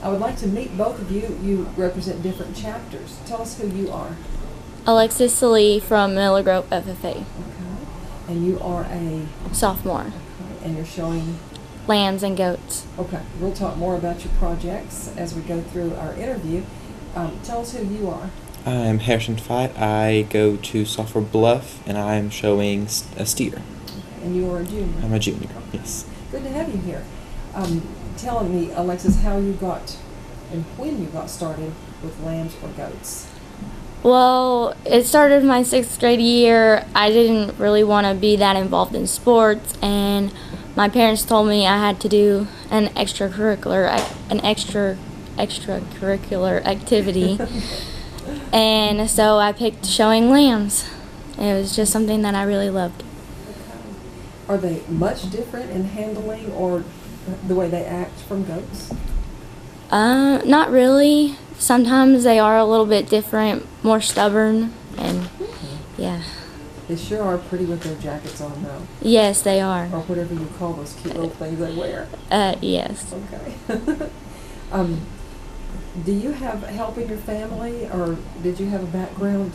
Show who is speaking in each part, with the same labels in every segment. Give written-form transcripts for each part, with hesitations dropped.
Speaker 1: I would like to meet both of you. You represent different chapters. Tell us who you are.
Speaker 2: Alexis Salee from Miller Grove FFA.
Speaker 1: Okay. And you are a
Speaker 2: Sophomore.
Speaker 1: Okay. And you're showing
Speaker 2: Lambs and goats.
Speaker 1: Okay. We'll talk more about your projects as we go through our interview. Tell us who you are.
Speaker 3: I'm Harrison Fight. I go to Sulphur Bluff, and I'm showing a steer.
Speaker 1: Okay. And you are a junior.
Speaker 3: I'm a junior, yes.
Speaker 1: Good to have you here. Tell me, Alexis, how you got and when you got started with lambs or goats.
Speaker 2: Well, it started my 6th grade year. I didn't really want to be that involved in sports, and my parents told me I had to do an extracurricular activity. And so I picked showing lambs. It was just something that I really loved.
Speaker 1: Are they much different in handling or the way they act from goats?
Speaker 2: Not really. Sometimes they are a little bit different, more stubborn, and yeah.
Speaker 1: They sure are pretty with their jackets on, though.
Speaker 2: Yes, they are.
Speaker 1: Or whatever you call those cute little things they wear.
Speaker 2: Yes.
Speaker 1: Okay. Do you have help in your family, or did you have a background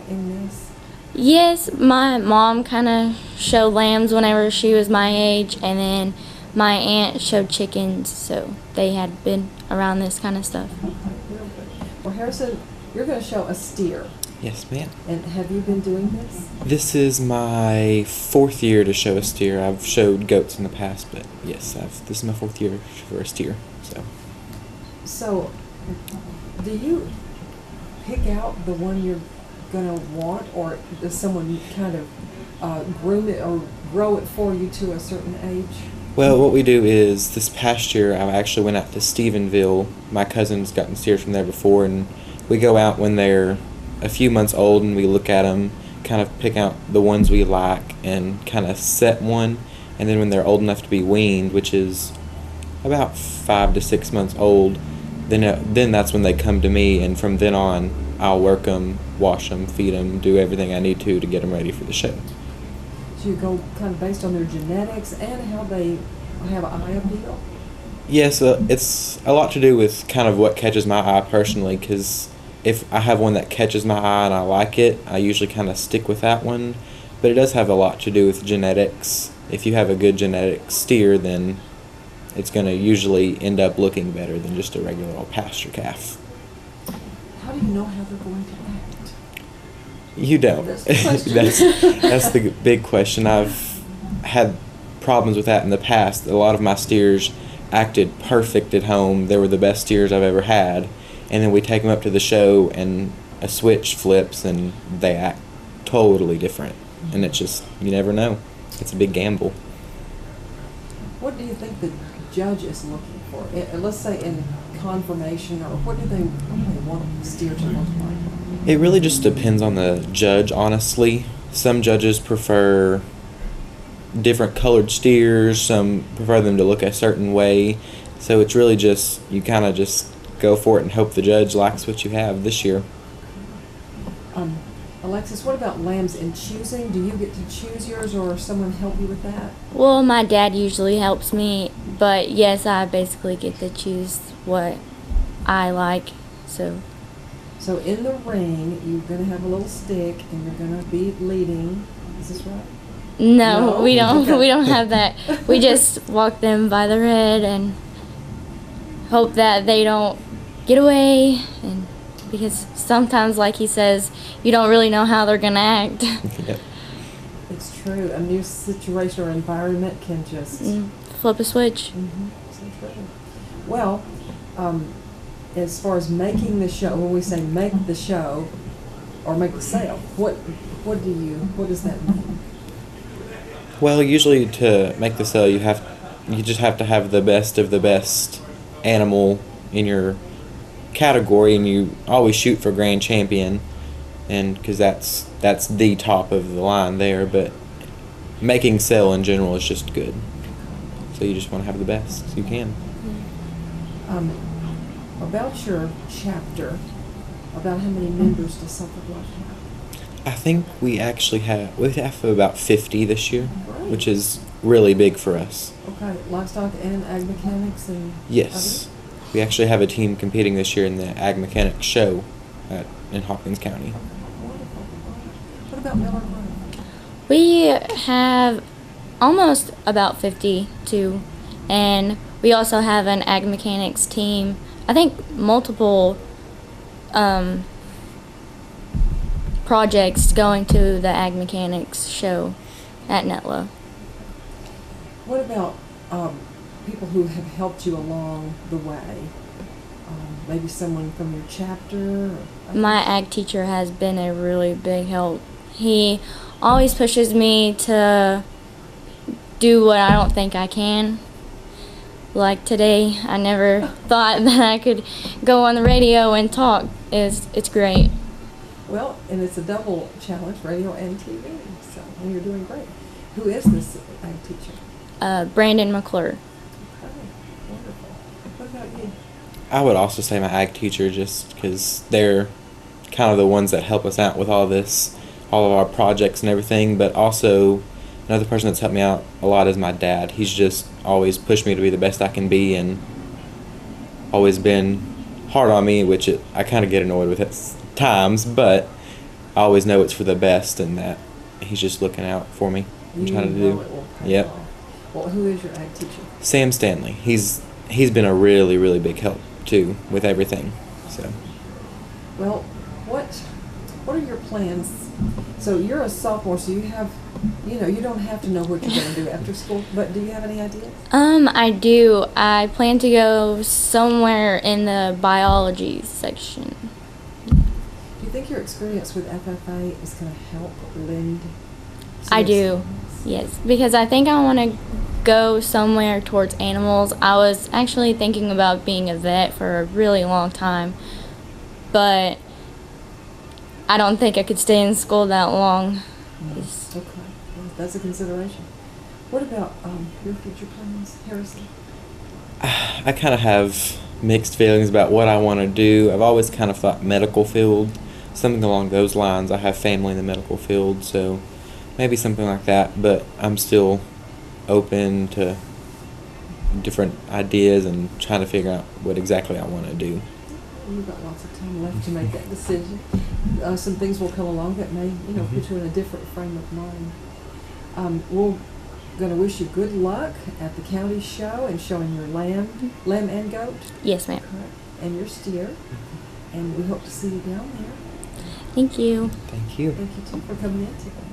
Speaker 1: in this?
Speaker 2: Yes, my mom kind of showed lambs whenever she was my age, and then my aunt showed chickens, so they had been around this kind of stuff.
Speaker 1: Okay, real good. Well, Harrison, you're going to show a steer.
Speaker 3: Yes, ma'am.
Speaker 1: And have you been doing this?
Speaker 3: This is my 4th year to show a steer. I've showed goats in the past, but yes, this is my 4th year for a steer.
Speaker 1: So, do you pick out the one you're going to want, or does someone kind of groom it or grow it for you to a certain age?
Speaker 3: Well, what we do is this past year I actually went out to Stephenville. My cousin's gotten steers from there before, and we go out when they're a few months old and we look at them, kind of pick out the ones we like and kind of set one, and then when they're old enough to be weaned, which is about 5 to 6 months old, then that's when they come to me, and from then on I'll work them, wash them, feed them, do everything I need to get them ready for the show.
Speaker 1: So you go kind of based on their genetics and how they have an eye appeal?
Speaker 3: Yes, it's a lot to do with kind of what catches my eye personally, because if I have one that catches my eye and I like it, I usually kind of stick with that one. But it does have a lot to do with genetics. If you have a good genetic steer, then it's going to usually end up looking better than just a regular old pasture calf.
Speaker 1: How do you know how they're going to act?
Speaker 3: You don't.
Speaker 1: That's the question.
Speaker 3: that's the big question. I've had problems with that in the past. A lot of my steers acted perfect at home. They were the best steers I've ever had. And then we take them up to the show and a switch flips and they act totally different. And it's just, you never know. It's a big gamble.
Speaker 1: What do you think the judge is looking for? Let's say in conformation, or what do they want a steer to look like?
Speaker 3: It really just depends on the judge, honestly. Some judges prefer different colored steers, some prefer them to look a certain way. So it's really just, you kind of just go for it and hope the judge likes what you have this year.
Speaker 1: Alexis, what about lambs in choosing? Do you get to choose yours, or someone help you with that?
Speaker 2: Well, my dad usually helps me, but yes, I basically get to choose what I like. So
Speaker 1: in the ring, you're going to have a little stick, and you're going to be leading. Is this right?
Speaker 2: No, we don't.
Speaker 1: Okay.
Speaker 2: We don't have that. We just walk them by the head and hope that they don't get away, and because sometimes, like he says, you don't really know how they're gonna act.
Speaker 3: Yep.
Speaker 1: It's true. A new situation or environment can just
Speaker 2: flip a switch.
Speaker 1: So true. Well, as far as making the show, when we say make the show or make the sale, what does that mean?
Speaker 3: Well, usually to make the sale, you just have to have the best of the best animal in your category, and you always shoot for grand champion, and because that's the top of the line there. But making sale in general is just good, so you just want to have the best you can.
Speaker 1: About your chapter, about how many members does Sulphur Bluff have?
Speaker 3: I think we have about 50 this year,
Speaker 1: Great.
Speaker 3: which is really big for us.
Speaker 1: Okay, livestock and ag mechanics and
Speaker 3: Yes. We actually have a team competing this year in the Ag Mechanics Show in Hawkins County.
Speaker 1: Wonderful. What about Miller Grove?
Speaker 2: We have almost about 52, and we also have an ag mechanics team. I think multiple projects going to the ag mechanics show at NETLA.
Speaker 1: What about people who have helped you along the way? Maybe someone from your chapter?
Speaker 2: My ag teacher has been a really big help. He always pushes me to do what I don't think I can. Like today, I never thought that I could go on the radio and talk. It's great.
Speaker 1: Well, and it's a double challenge, radio and TV, so and you're doing great. Who is this ag teacher?
Speaker 2: Brandon McClure.
Speaker 1: Okay, wonderful. What about you?
Speaker 3: I would also say my ag teacher, just because they're kind of the ones that help us out with all this, all of our projects and everything. But also, another person that's helped me out a lot is my dad. He's just always pushed me to be the best I can be, and always been hard on me, which I kind of get annoyed with at times, but I always know it's for the best, and that he's just looking out for me and trying to do.
Speaker 1: It will pay
Speaker 3: Yep.
Speaker 1: off. Well, who is your ag teacher?
Speaker 3: Sam Stanley. He's been a really, really big help too with everything. So
Speaker 1: Well, what are your plans? So you're a sophomore, so you don't have to know what you're going to do after school, but do you have any ideas?
Speaker 2: I do. I plan to go somewhere in the biology section.
Speaker 1: Do you think your experience with FFA is going to help lend? some
Speaker 2: I do.
Speaker 1: experience?
Speaker 2: Yes, because I think I want to go somewhere towards animals. I was actually thinking about being a vet for a really long time, but I don't think I could stay in school that long. It's-
Speaker 1: Okay, well, that's a consideration. What about your future plans, Harrison?
Speaker 3: I kind of have mixed feelings about what I want to do. I've always kind of thought medical field, something along those lines. I have family in the medical field, so maybe something like that, but I'm still open to different ideas and trying to figure out what exactly I want to do.
Speaker 1: You've got lots of time left to make that decision. Some things will come along that may, put you in a different frame of mind. We're going to wish you good luck at the county show and showing your lamb and goat,
Speaker 2: Yes, ma'am.
Speaker 1: correct, and your steer. And we hope to see you down there.
Speaker 2: Thank you.
Speaker 3: Thank you.
Speaker 1: Thank you too for coming in today.